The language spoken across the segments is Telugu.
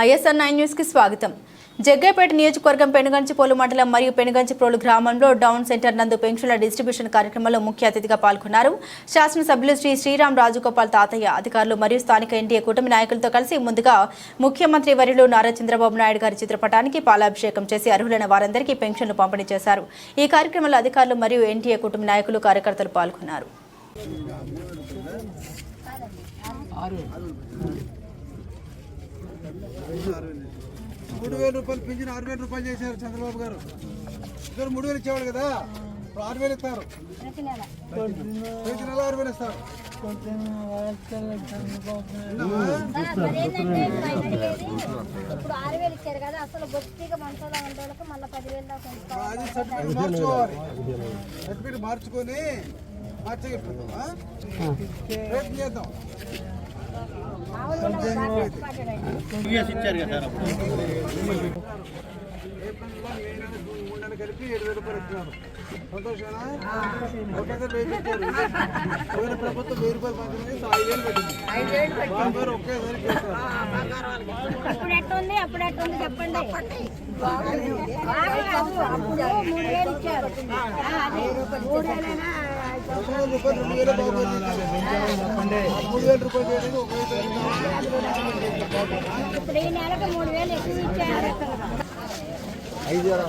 ISR9 న్యూస్ కి స్వాగతం. జగ్గైపేట నియోజకవర్గం పెనుగంచిప్రోలు మండలం మరియు పెనుగంచిప్రోలు గ్రామంలో డౌన్ సెంటర్ నందు పెన్షన్ల డిస్ట్రిబ్యూషన్ కార్యక్రమంలో ముఖ్య అతిథిగా పాల్గొన్నారు. శాసనసభ్యులు శ్రీ శ్రీరామ్ రాజగోపాల్ తాతయ్య, అధికారులు మరియు స్థానిక ఎన్డీఏ కూటమి నాయకులతో కలిసి ముందుగా ముఖ్యమంత్రి వర్యులు నారా చంద్రబాబు నాయుడు గారి చిత్రపటానికి పాలాభిషేకం చేసి అర్హులైన వారందరికీ పెన్షన్లు పంపిణీ చేశారు. ఈ కార్యక్రమంలో అధికారులు మరియు ఎన్డీఏ కూటమి నాయకులు, కార్యకర్తలు పాల్గొన్నారు. ₹3,000 పెంచిన ₹6,000 చేశారు చంద్రబాబు గారు. ఇద్దరు 3,000 ఇచ్చేవాడు కదా, ఇప్పుడు 6,000 ఇస్తారు. ప్రతి నెల 6,000 ఇస్తారు. అది సర్టిఫికేట్ మార్చుకోవాలి. సర్టిఫికేట్ మార్చుకొని ప్రయత్నం చేద్దాం. కలిపి ₹7,000 ఇస్తున్నారు. సంతోషమేనా? ఒకేసారి వేయించారు. పోయిన ప్రభుత్వం ₹1,000 పంపింది, ₹5,000 పెట్టింది. ఒకేసారి చేస్తారు. చెప్పండి. ₹2,000 చేయడానికి ఇప్పుడు ఈ నెలకు 3,000 ఎక్కువ ఇచ్చారు. 5,000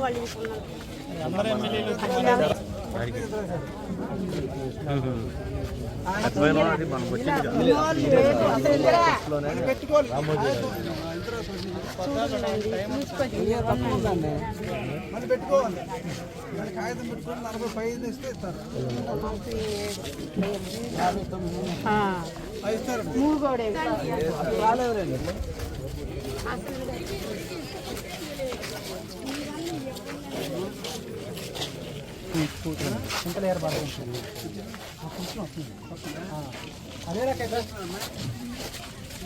వాళ్ళు మళ్ళీ పెట్టుకోవాలి. మళ్ళీ కాగితం పెట్టుకొని 45 ఇస్తే ఇస్తారు. ఇస్తారు రాలేదులేండి. అదే రకంగా